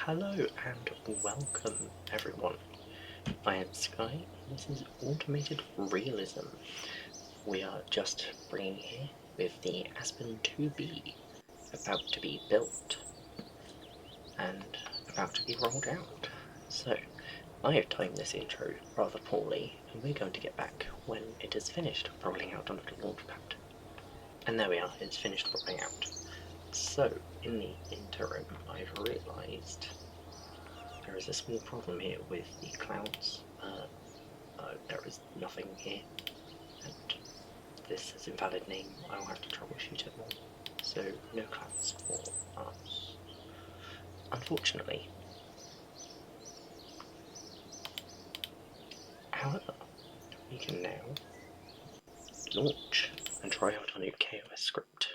Hello and welcome everyone. I am Sky and this is Automated Realism. We are just bringing here with the Aspen 2B about to be built and about to be rolled out. So I have timed this intro rather poorly and we're going to get back when it is finished rolling out onto the launchpad. And there we are, it's finished rolling out. So in the interim I've realised there is a small problem here with the clouds. There is nothing here, and this is invalid name. I'll have to troubleshoot it more. So no clouds for us, unfortunately. However, we can now launch and try out our new KOS script.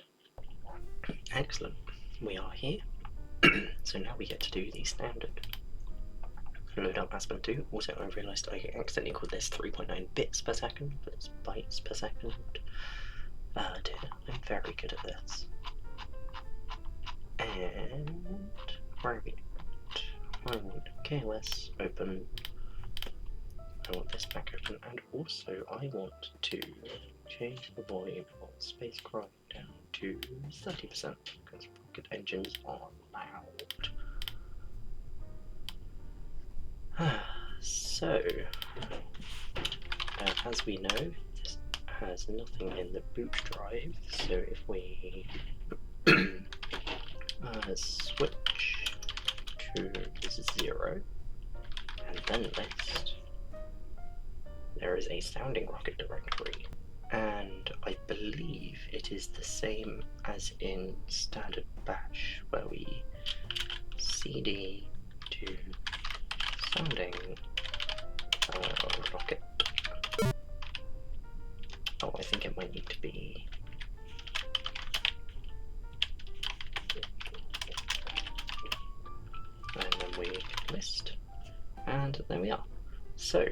Excellent, we are here. So now we get to do the standard. Load up Aspen 2. Also, I realised I accidentally called this 3.9 bits per second, but it's bytes per second. Dear, I'm very good at this. And where are we at? I want KOS open. I want this back open, and also I want to change the volume of Spacecraft down to 30% because rocket engines are loud. So, as we know, this has nothing in the boot drive, so if we switch to 0 and then list, there is a sounding rocket directory, and I believe it is the same as in standard bash where we cd to sounding rocket. Oh, I think it might need to be and then we list, and there we are. So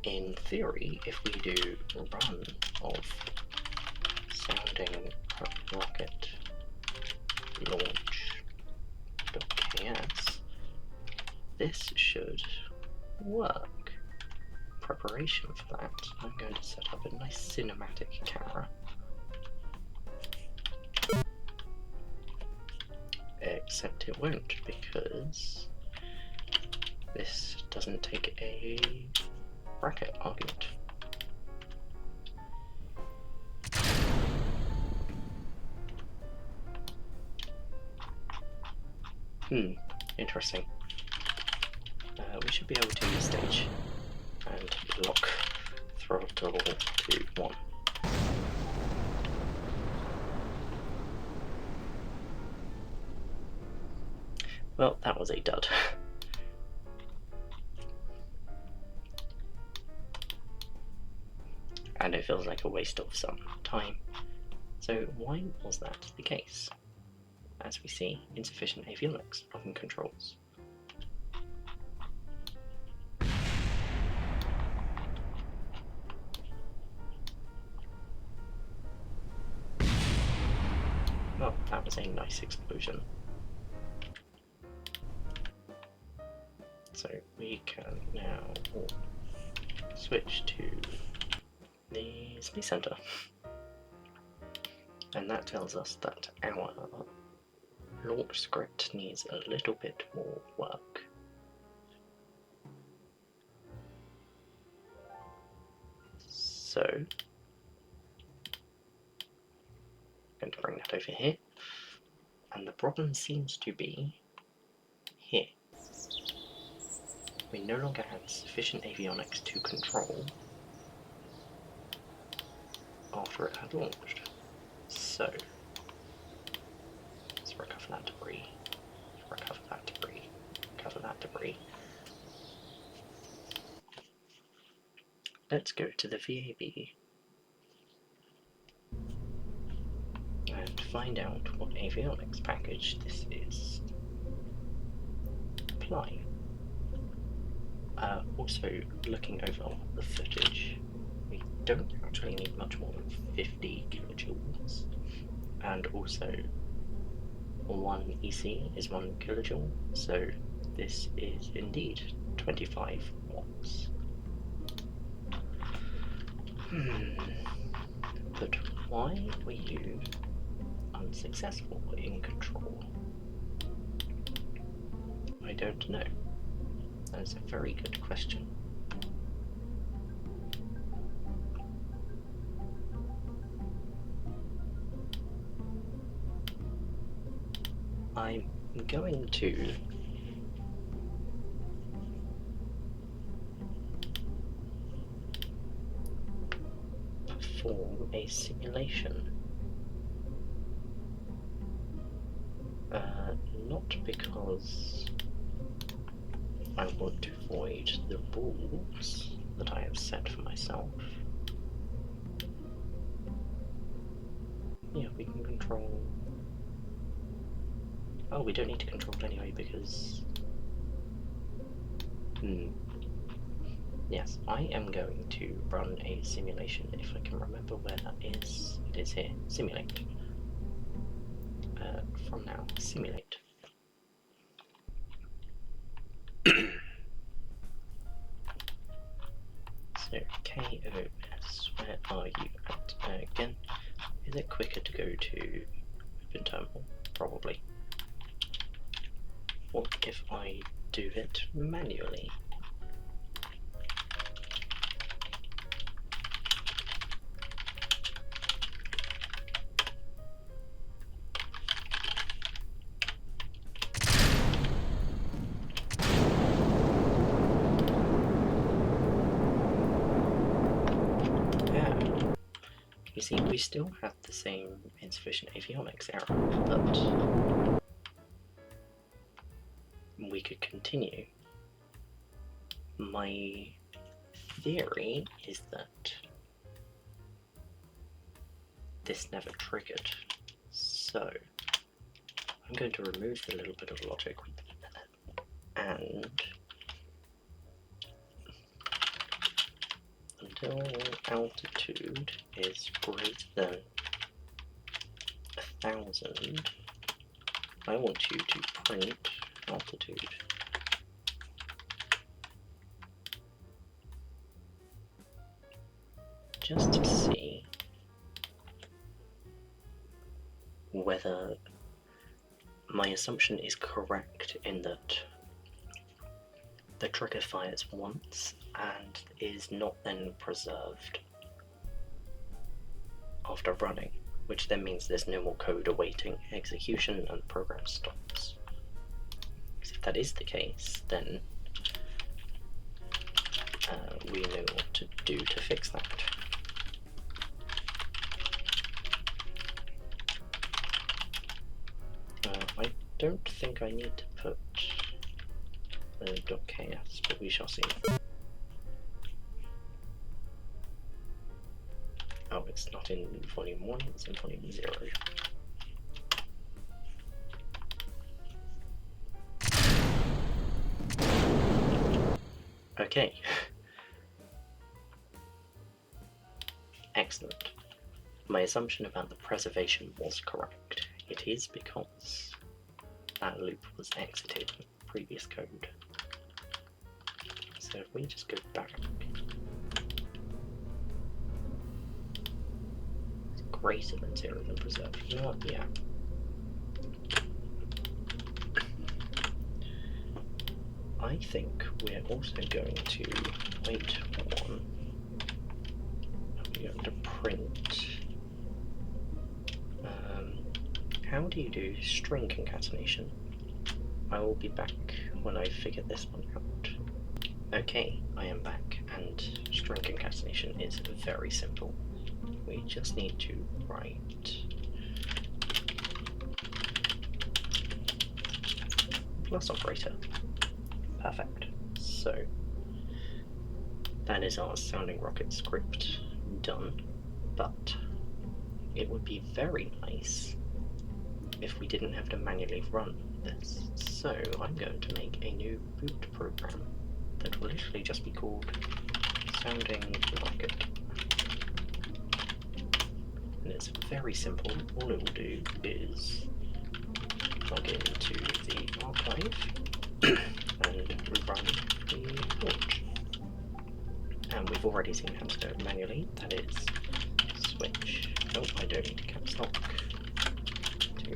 in theory, if we do run of sounding rocket launch.ks, this should work. Preparation for that, I'm going to set up a nice cinematic camera. Except it won't, because this doesn't take a bracket argument. Interesting. We should be able to stage and lock throttle to 1. Well, that was a dud. And it feels like a waste of some time. So why was that the case? As we see, insufficient avionics often controls. Oh, that was a nice explosion. So we can now switch to the Space Center. And that tells us that our launch script needs a little bit more work. So I'm going to bring that over here. And the problem seems to be here. We no longer have sufficient avionics to control after it had launched. So let's recover that debris, recover that debris, recover that debris. Let's go to the VAB and find out what avionics package this is. Apply. Also, looking over the footage, we don't actually need much more than 50 kilojoules, and also 1 EC is 1 kilojoule, so this is indeed 25 watts. But why were you unsuccessful in control? I don't know. That is a very good question. I'm going to perform a simulation. Not because I want to avoid the rules that I have set for myself. Yeah, we can control... Oh, we don't need to control it anyway because... Yes, I am going to run a simulation if I can remember where that is. It is here. Simulate. From now, simulate. So, KOS, where are you at? Again, is it quicker to go to Open Terminal? Probably. What if I do it manually? You see, we still have the same insufficient avionics error, but we could continue. My theory is that this never triggered, so I'm going to remove the little bit of logic and until altitude is greater than 1,000, I want you to print altitude. Just to see whether my assumption is correct in that the trigger fires once and is not then preserved after running, which then means there's no more code awaiting execution and the program stops. Because if that is the case, then we know what to do to fix that. I don't think I need to put .ks, but we shall see. Oh, it's not in volume 1, it's in volume 0. Okay. Excellent. My assumption about the preservation was correct. It is because that loop was exited with the previous code. So if we just go back, it's greater than 0 than preserved. You know what? Yeah. I think we're also going to wait one. We're going to print. How do you do string concatenation? I will be back when I figure this one out. Okay, I am back, and string concatenation is very simple. We just need to write plus operator. Perfect. So that is our Sounding Rocket script done, but it would be very nice if we didn't have to manually run this. So I'm going to make a new boot program that will literally just be called Sounding Rocket. And it's very simple. All it will do is log into the archive and run the launch. And we've already seen how to do it manually. That is switch. Oh, I don't need to caps lock to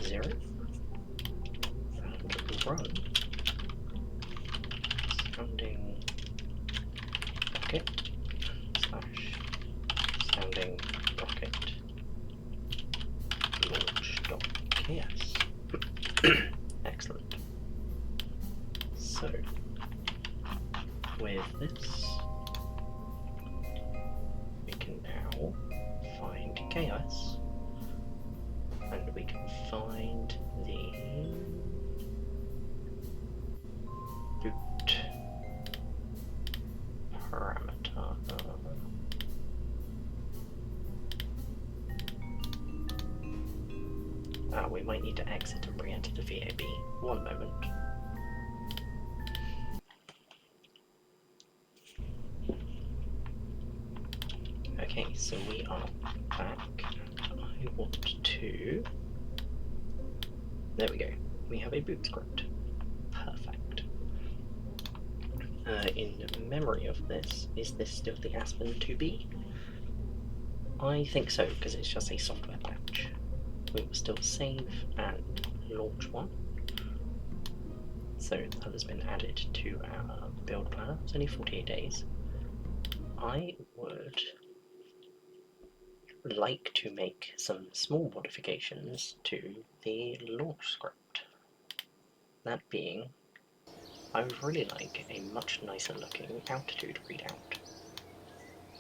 0 and run sounding rocket / sounding rocket launch.ks. Excellent. So with this, we can now find chaos, and we can find the boot parameter. We might need to exit and re-enter the VAB. One moment. Okay, so we are back. I want to... There we go. We have a boot script. Perfect. In memory of this, is this still the Aspen 2B? I think so, because it's just a software patch. We will still save and launch one. So that has been added to our build planner. It's only 48 days. I would like to make some small modifications to the launch script. That being, I would really like a much nicer looking altitude readout.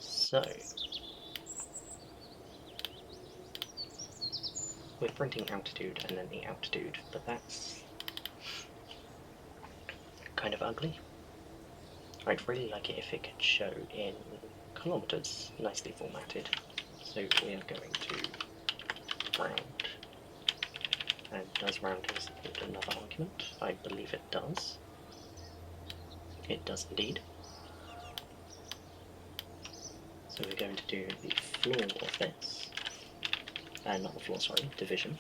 So, we're printing altitude and then the altitude, but that's kind of ugly. I'd really like it if it could show in kilometers, nicely formatted. So we are going to round. And does rounding support another argument? I believe it does. It does indeed. So we're going to do the floor of this. Not the floor, sorry, division.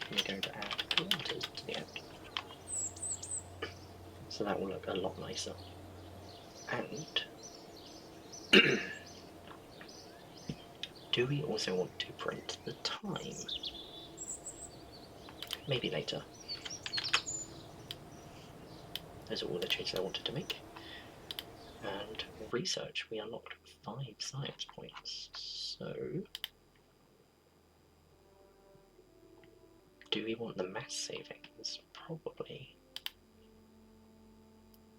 And we're going to add kilometers to the end. So that will look a lot nicer. And do we also want to print the time? Maybe later. Those are all the changes I wanted to make. And research, we unlocked 5 science points. So, do we want the mass savings? Probably.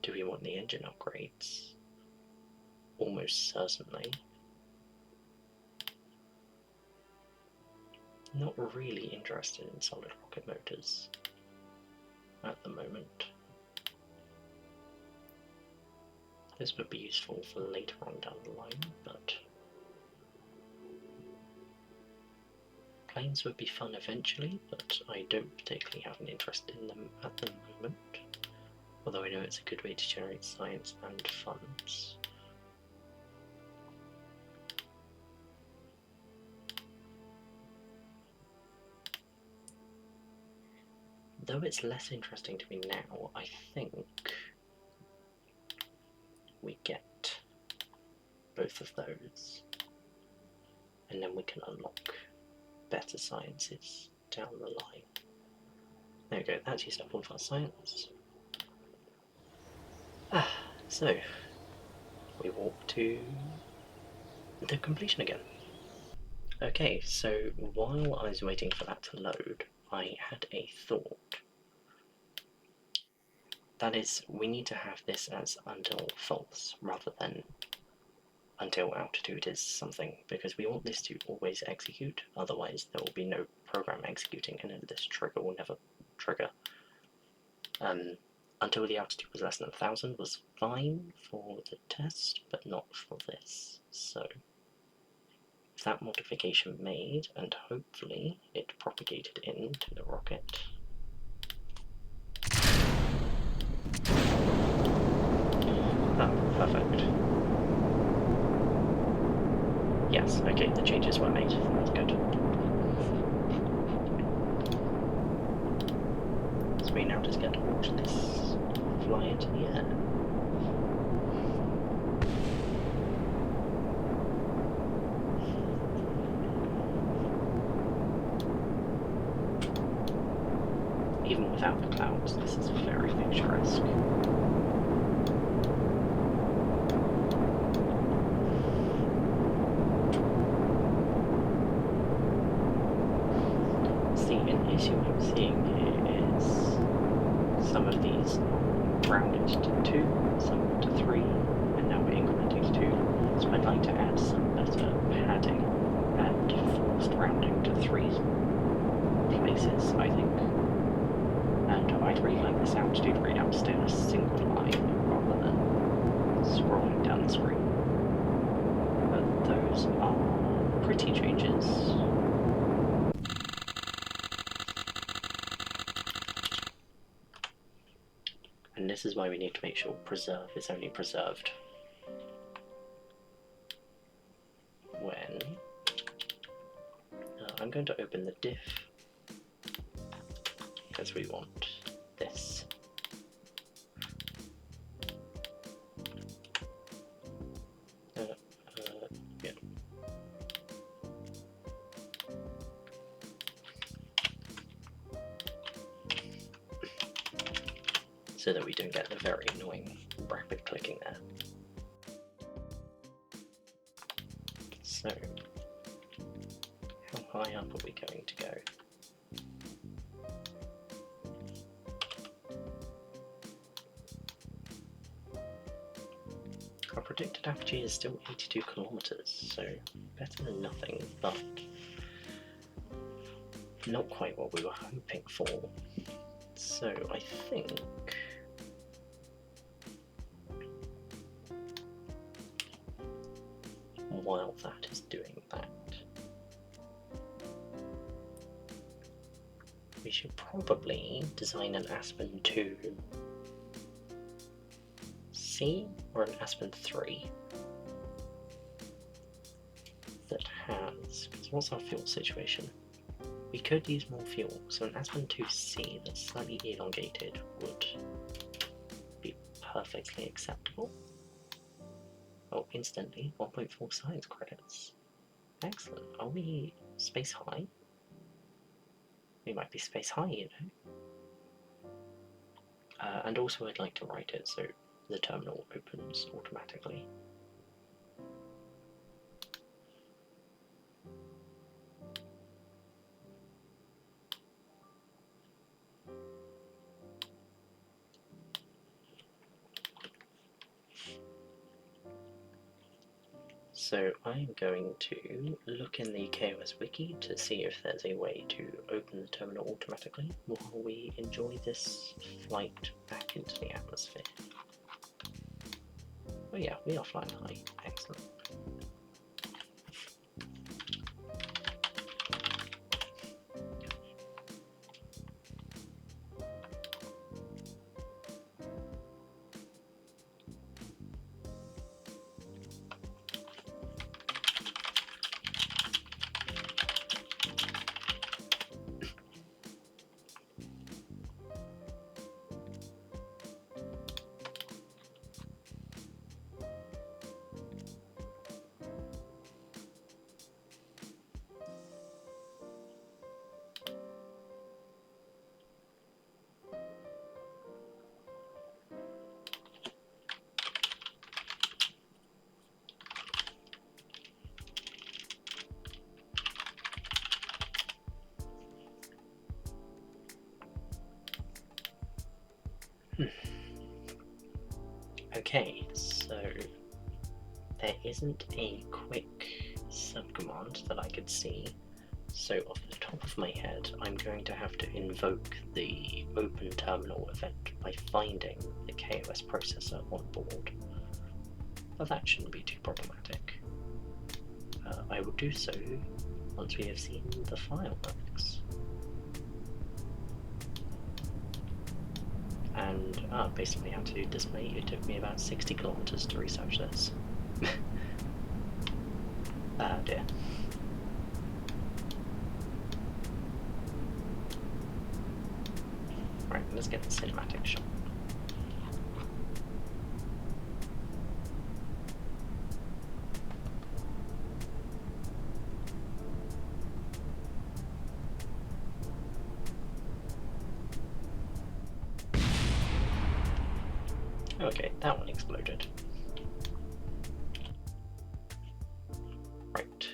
Do we want the engine upgrades? Almost certainly. Not really interested in solid rocket motors at the moment. This would be useful for later on down the line, but planes would be fun eventually, but I don't particularly have an interest in them at the moment. Although I know it's a good way to generate science and funds. Though it's less interesting to me now, I think we get both of those, and then we can unlock better sciences down the line. There we go, that's used up all of our science. So, we walk to the completion again. Okay, so while I was waiting for that to load, I had a thought. That is, we need to have this as until false rather than until altitude is something, because we want this to always execute, otherwise there will be no program executing and then this trigger will never trigger. Until the altitude was less than 1,000 was fine for the test, but not for this. So, that modification made, and hopefully it propagated into the rocket. Perfect. Yes, okay, the changes were made. That's good. just get to watch this fly into the air. Even without the clouds, this is very picturesque. See, an issue I'm seeing here is some of these are rounded to 2, some to 3, and now we're incrementing to 2. So I'd like to add some better padding and forced rounding to 3 places, I think. And I'd really like this altitude readout to stay on a single line rather than scrolling down the screen. But those are pretty changes. And this is why we need to make sure preserve is only preserved when I'm going to open the diff because we want this. Yeah. So that we don't get the very annoying rapid clicking there. So, how high up are we going to go? Our predicted apogee is still 82 kilometers, so better than nothing, but not quite what we were hoping for. So I think while that is doing that, we should probably design an Aspen 2C or an Aspen 3 that has, because what's our fuel situation? We could use more fuel, so an Aspen 2C that's slightly elongated would be perfectly acceptable. Oh, instantly 1.4 science credits. Excellent. Are we space high? We might be space high, you know. And also I'd like to write it so the terminal opens automatically. So I'm going to look in the KOS wiki to see if there's a way to open the terminal automatically while we enjoy this flight back into the atmosphere. Oh yeah, we are flying high. Excellent. Okay, so there isn't a quick subcommand that I could see, so off the top of my head I'm going to have to invoke the open terminal event by finding the KOS processor on board, but that shouldn't be too problematic. I will do so once we have seen the fireworks. And basically how to display it took me about 60 kilometers to research this. Ah dear. Right, let's get the cinematic shot. Okay, that one exploded. Right.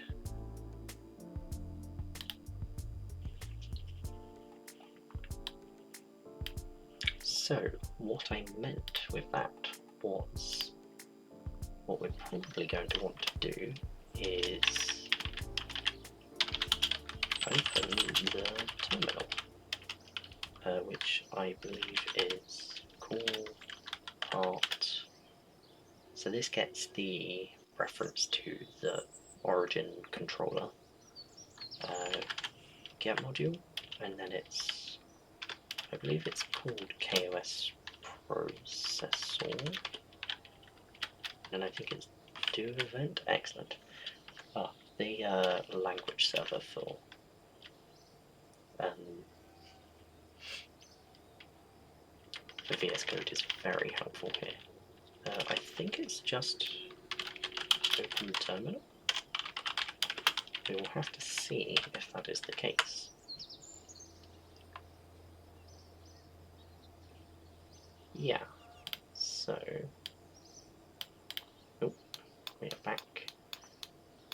So, what I meant with that was, what we're probably going to want to do is open the terminal, which I believe is cool part. So this gets the reference to the Origin controller get module, and then it's, I believe it's called KOS processor, and I think it's do event. Excellent. The language server for the VS Code is very helpful here. I think it's just open terminal. We will have to see if that is the case. Yeah, so, oh, we are back.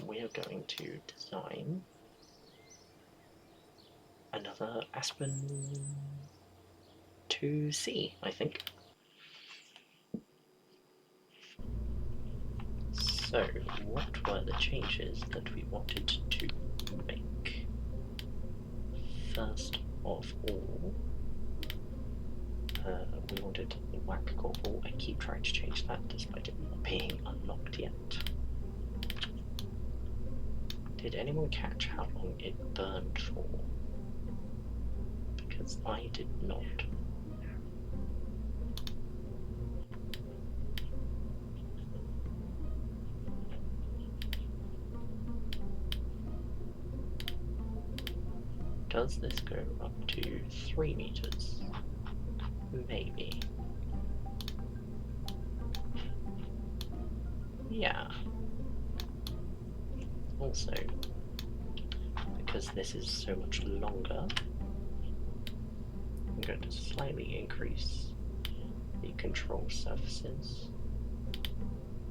We are going to design another Aspen 2C, I think. So, what were the changes that we wanted to make? First of all, we wanted the whack corporal. I keep trying to change that despite it not being unlocked yet. Did anyone catch how long it burned for? Because I did not. Does this go up to 3 meters? Maybe. Yeah. Also, because this is so much longer, I'm going to slightly increase the control surfaces.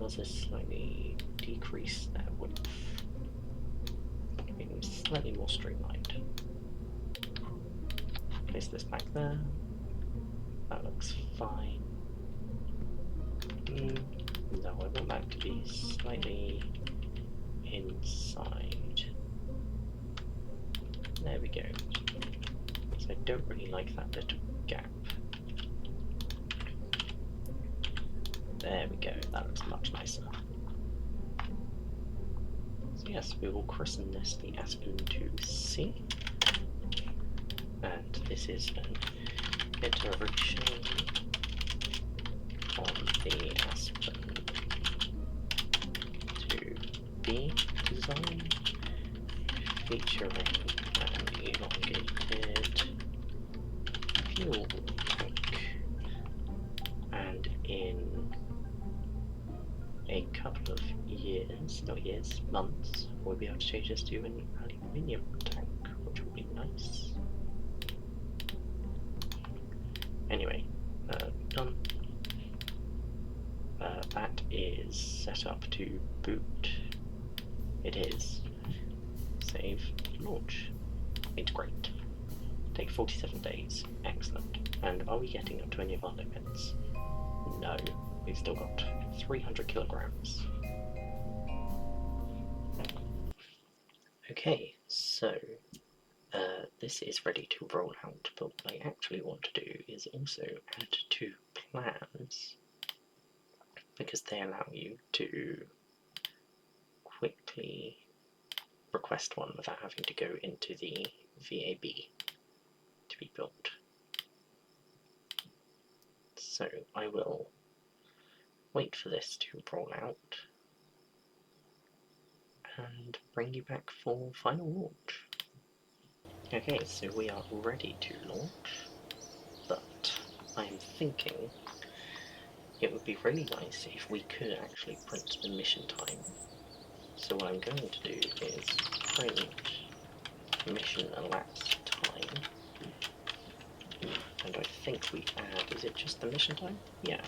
Also slightly decrease their width, making them slightly more streamlined. Place this back there. That looks fine. No, I want that to be slightly inside. There we go. So I don't really like that little gap. There we go, that looks much nicer. So yes, we will christen this the Aspen 2C. And this is an iteration on the Aspen 2B design, featuring an elongated fuel tank, and in a couple of years, not years, months, we'll be able to change this to an aluminium tank, which will be nice. Anyway, done. That is set up to boot. It is. Save, launch, integrate. Take 47 days. Excellent. And are we getting up to any of our limits? No. We've still got 300 kilograms. Okay, so this is ready to roll out, but what I actually want to do is also add 2 plans, because they allow you to quickly request one without having to go into the VAB to be built. So I will wait for this to roll out and bring you back for final launch. Okay, so we are ready to launch, but I'm thinking it would be really nice if we could actually print the mission time. So what I'm going to do is print mission elapsed time, and I think we add, is it just the mission time? Yeah.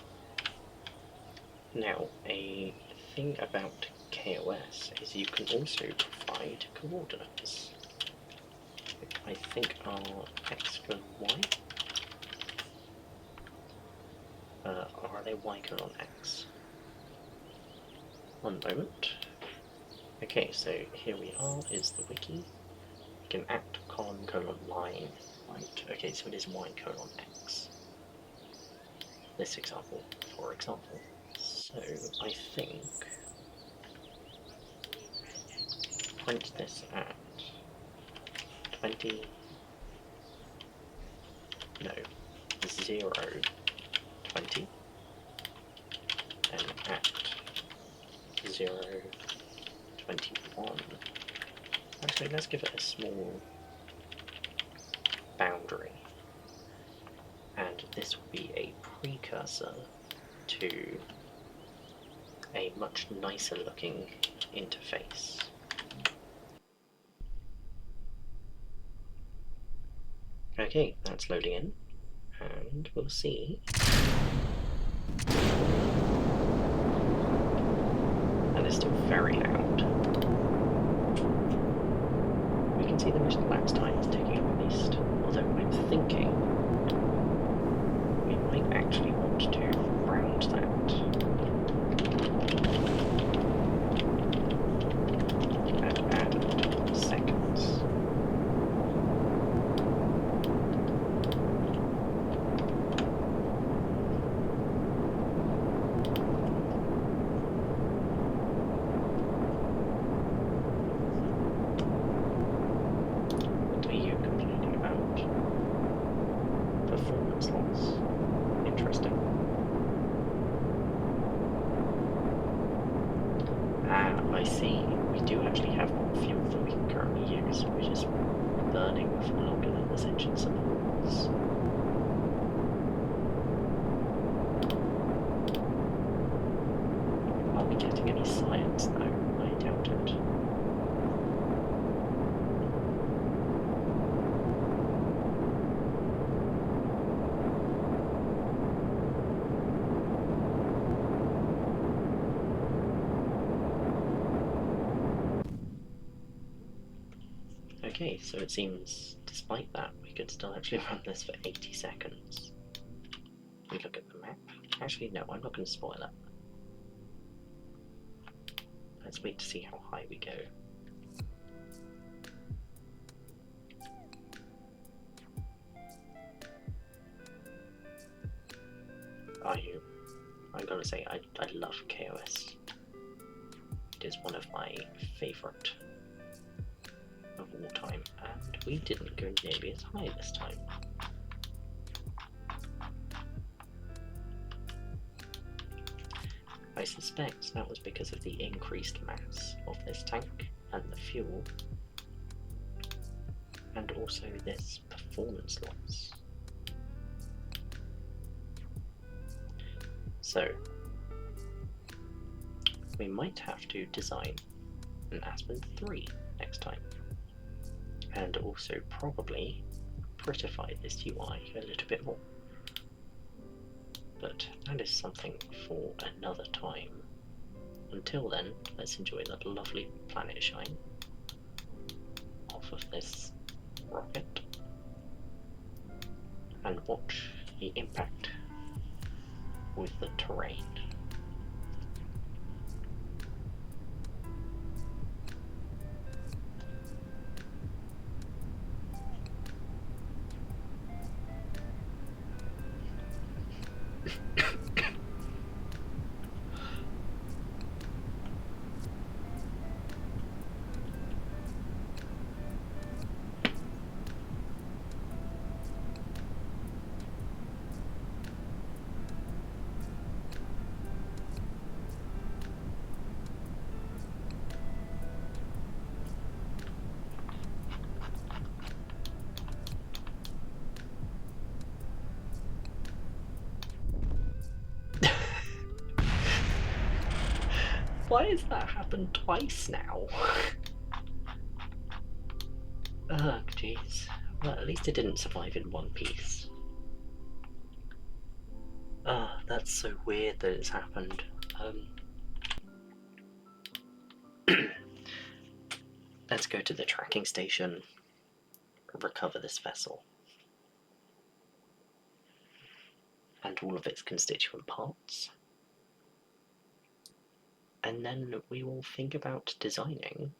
Now, a thing about KOS is you can also provide coordinates. I think are X colon Y, or are they Y colon X? One moment. Okay, so here we are, is the wiki. We can add column colon line, right? Okay, so it is Y colon X. This example, for example. So I think print this at 20, no, 0, 20, and at 0, 21. Actually, let's give it a small boundary. And this will be a precursor to a much nicer looking interface. Okay, that's loading in, and we'll see. And it's still very loud. We can see the mission elapsed time is ticking up at least, although I'm thinking we might actually want to round that. And add seconds. What are you complaining about? Performance loss. Interesting. Ah, I see. We do actually have more fuel than we can currently use, which is burning for longer than this engine supports. Are we getting any science though? I doubt it. Okay, so it seems, despite that, we could still actually run this for 80 seconds. We look at the map. Actually, no, I'm not going to spoil it. Let's wait to see how high we go. Are you? I'm going to say I love KOS. It is one of my favourite of all time, and we didn't go nearly as high this time. I suspect that was because of the increased mass of this tank and the fuel, and also this performance loss. So, we might have to design an Aspen 3 next time, and also probably prettify this UI a little bit more. But that is something for another time. Until then, let's enjoy that lovely planet shine off of this rocket and watch the impact with the terrain. Why has that happened twice now? Ugh, jeez. Well, at least it didn't survive in one piece. Ah, that's so weird that it's happened. Let's go to the tracking station, recover this vessel, and all of its constituent parts. And then we will think about designing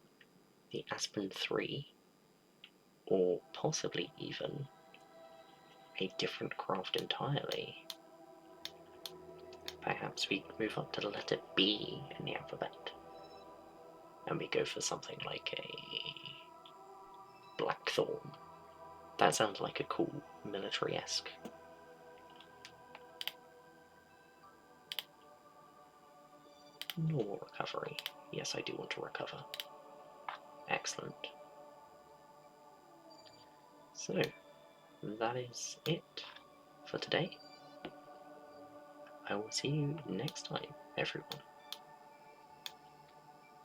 the Aspen 3, or possibly even a different craft entirely. Perhaps we move up to the letter B in the alphabet, and we go for something like a Blackthorn. That sounds like a cool military-esque. Normal recovery. Yes, I do want to recover. Excellent. So, that is it for today. I will see you next time, everyone.